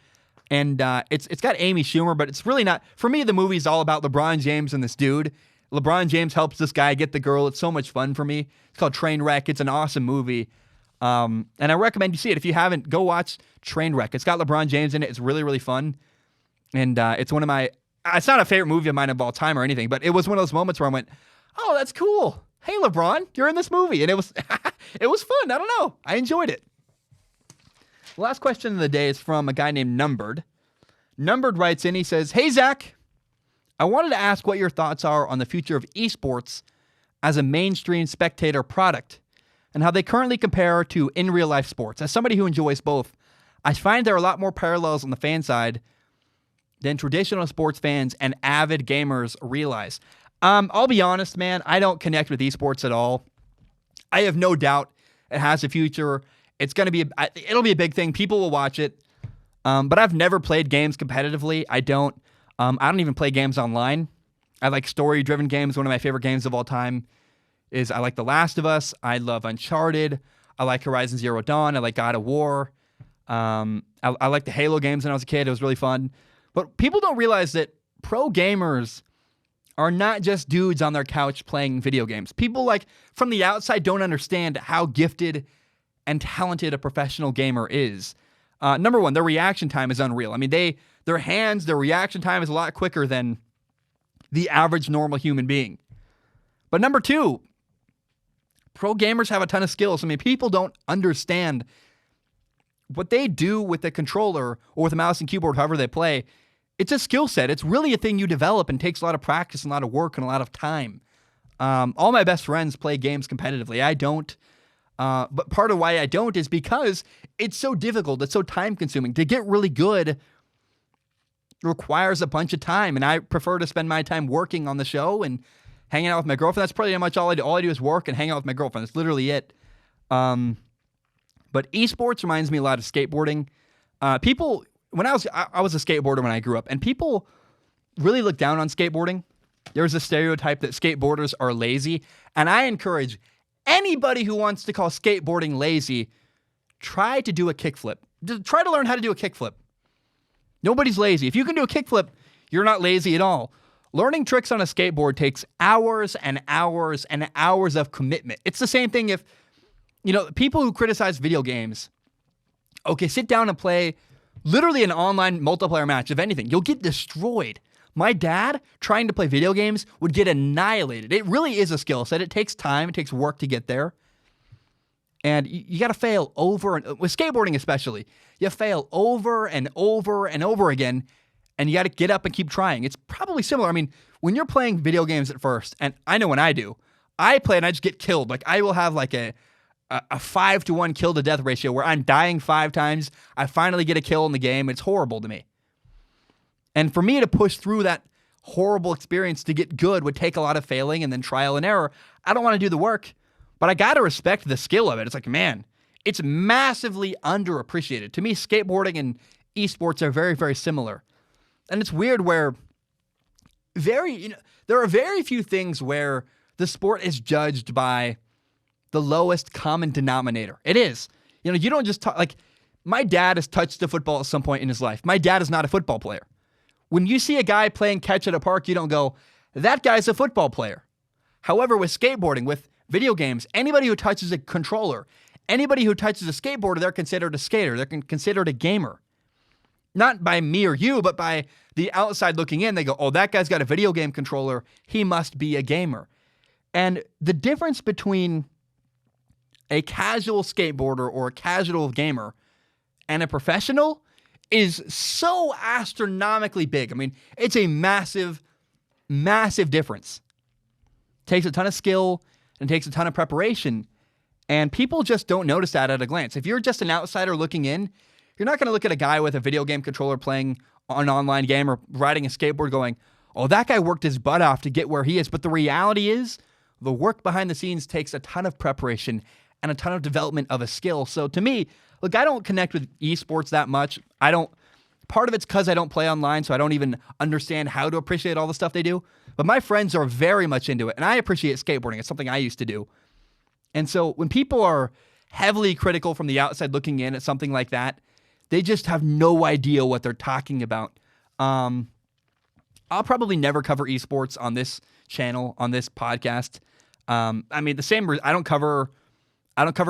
and it's got Amy Schumer, but it's really not. For me, the movie's all about LeBron James and this dude. LeBron James helps this guy get the girl. It's so much fun for me. It's called Trainwreck. It's an awesome movie, and I recommend you see it. If you haven't, go watch Trainwreck. It's got LeBron James in it. It's really, really fun, and it's one of my. It's not a favorite movie of mine of all time or anything, but it was one of those moments where I went, "Oh, that's cool. Hey, LeBron, you're in this movie." And it was it was fun. I don't know. I enjoyed it. The last question of the day is from a guy named Numbered. Numbered writes in, he says, "Hey, Zack, I wanted to ask what your thoughts are on the future of esports as a mainstream spectator product and how they currently compare to in real life sports. As somebody who enjoys both, I find there are a lot more parallels on the fan side than traditional sports fans and avid gamers realize." I'll be honest, man. I don't connect with esports at all. I have no doubt it has a future. It'll be a big thing. People will watch it. But I've never played games competitively. I don't even play games online. I like story-driven games. One of my favorite games of all time is I like The Last of Us. I love Uncharted. I like Horizon Zero Dawn. I like God of War. I like the Halo games when I was a kid. It was really fun. But people don't realize that pro gamers are not just dudes on their couch playing video games. People from the outside don't understand how gifted and talented a professional gamer is. Number one, their reaction time is unreal. I mean, their reaction time is a lot quicker than the average normal human being. But number two, pro gamers have a ton of skills. I mean, people don't understand what they do with the controller or with a mouse and keyboard, however they play. It's a skill set. It's really a thing you develop and takes a lot of practice and a lot of work and a lot of time. All my best friends play games competitively. I don't. But part of why I don't is because it's so difficult. It's so time consuming. To get really good requires a bunch of time. And I prefer to spend my time working on the show and hanging out with my girlfriend. That's pretty much all I do. All I do is work and hang out with my girlfriend. That's literally it. But esports reminds me a lot of skateboarding. When I was a skateboarder when I grew up, and people really look down on skateboarding. There's a stereotype that skateboarders are lazy, and I encourage anybody who wants to call skateboarding lazy, try to do a kickflip. Try to learn how to do a kickflip. Nobody's lazy. If you can do a kickflip, you're not lazy at all. Learning tricks on a skateboard takes hours and hours and hours of commitment. It's the same thing if, people who criticize video games, okay, sit down and play literally an online multiplayer match. If anything, you'll get destroyed. My dad, trying to play video games, would get annihilated. It really is a skill set. It takes time. It takes work to get there. And you got to fail over and with skateboarding especially. You fail over and over and over again, and you got to get up and keep trying. It's probably similar. I mean, when you're playing video games at first, and I know when I do, I play and I just get killed. Like I will have like a 5-to-1 kill to death ratio where I'm dying 5 times. I finally get a kill in the game. It's horrible to me. And for me to push through that horrible experience to get good would take a lot of failing and then trial and error. I don't want to do the work, but I got to respect the skill of it. It's like, man, it's massively underappreciated. To me, skateboarding and esports are very, very similar. And it's weird where there are very few things where the sport is judged by the lowest common denominator. It is. You don't just talk, like, my dad has touched a football at some point in his life. My dad is not a football player. When you see a guy playing catch at a park, you don't go, that guy's a football player. However, with skateboarding, with video games, anybody who touches a controller, anybody who touches a skateboarder, they're considered a skater. They're considered a gamer. Not by me or you, but by the outside looking in. They go, oh, that guy's got a video game controller. He must be a gamer. And the difference between a casual skateboarder or a casual gamer and a professional is so astronomically big. I mean, it's a massive, massive difference. It takes a ton of skill and takes a ton of preparation, and people just don't notice that at a glance. If you're just an outsider looking in, you're not going to look at a guy with a video game controller playing an online game or riding a skateboard going, oh, that guy worked his butt off to get where he is. But the reality is, the work behind the scenes takes a ton of preparation and a ton of development of a skill. So to me, look, I don't connect with esports that much. I don't part of it's because I don't play online, so I don't even understand how to appreciate all the stuff they do. But my friends are very much into it, and I appreciate skateboarding. It's something I used to do. And so when people are heavily critical from the outside looking in at something like that, they just have no idea what they're talking about. I'll probably never cover esports on this channel, on this podcast. I mean, I don't cover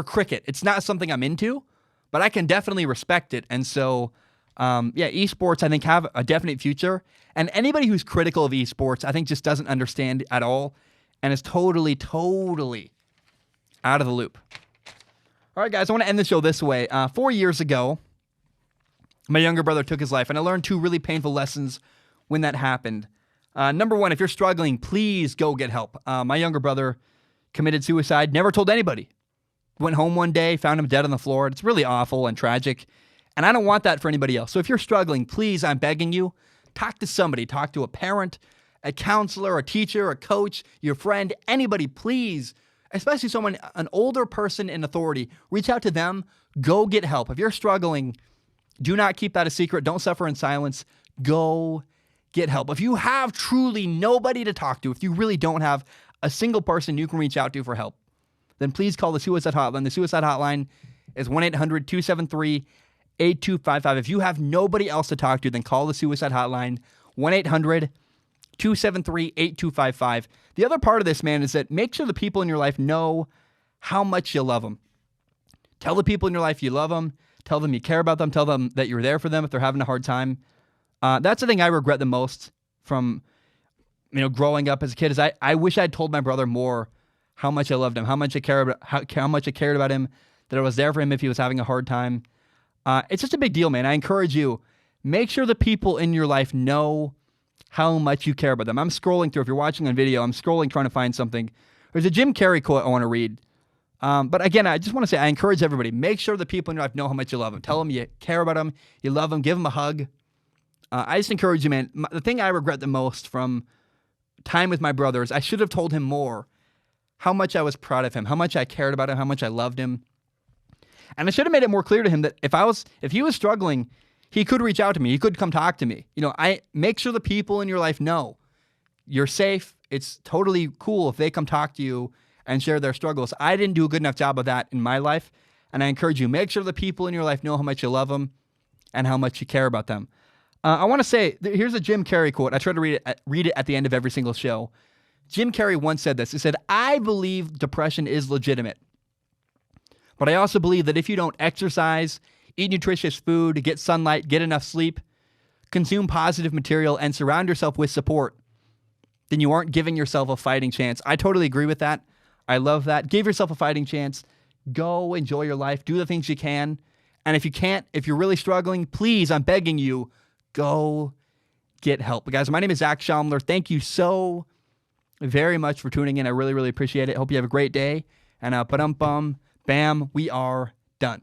cricket. It's not something I'm into, but I can definitely respect it. And so, esports, I think, have a definite future. And anybody who's critical of esports, I think, just doesn't understand at all and is totally, totally out of the loop. All right, guys, I want to end the show this way. 4 years ago, my younger brother took his life, and I learned 2 really painful lessons when that happened. Number 1, if you're struggling, please go get help. My younger brother committed suicide, never told anybody. Went home one day, found him dead on the floor. It's really awful and tragic, and I don't want that for anybody else. So if you're struggling, please, I'm begging you, talk to somebody. Talk to a parent, a counselor, a teacher, a coach, your friend, anybody, please, especially someone, an older person in authority. Reach out to them. Go get help. If you're struggling, do not keep that a secret. Don't suffer in silence. Go get help. If you have truly nobody to talk to, if you really don't have a single person you can reach out to for help, then please call the suicide hotline. The suicide hotline is 1-800-273-8255. If you have nobody else to talk to, then call the suicide hotline, 1-800-273-8255. The other part of this, man, is that make sure the people in your life know how much you love them. Tell the people in your life you love them. Tell them you care about them. Tell them that you're there for them if they're having a hard time. That's the thing I regret the most from, growing up as a kid is I wish I'd told my brother more how much I loved him, how much I cared about him, that I was there for him if he was having a hard time. It's just a big deal, man. I encourage you, make sure the people in your life know how much you care about them. I'm scrolling through. If you're watching on video, I'm scrolling trying to find something. There's a Jim Carrey quote I want to read. But again, I just want to say I encourage everybody, make sure the people in your life know how much you love them. Tell them you care about them, you love them, give them a hug. I just encourage you, man. The thing I regret the most from time with my brother is I should have told him more how much I was proud of him, how much I cared about him, how much I loved him. And I should have made it more clear to him that if he was struggling, he could reach out to me. He could come talk to me. I make sure the people in your life know you're safe. It's totally cool if they come talk to you and share their struggles. I didn't do a good enough job of that in my life. And I encourage you, make sure the people in your life know how much you love them and how much you care about them. I want to say, here's a Jim Carrey quote. I try to read it at the end of every single show. Jim Carrey once said this. He said, "I believe depression is legitimate. But I also believe that if you don't exercise, eat nutritious food, get sunlight, get enough sleep, consume positive material, and surround yourself with support, then you aren't giving yourself a fighting chance." I totally agree with that. I love that. Give yourself a fighting chance. Go enjoy your life. Do the things you can. And if you can't, if you're really struggling, please, I'm begging you, go get help. But guys, my name is Zack Schaumler. Thank you so very much for tuning in. I really, really appreciate it. Hope you have a great day. And bam, we are done.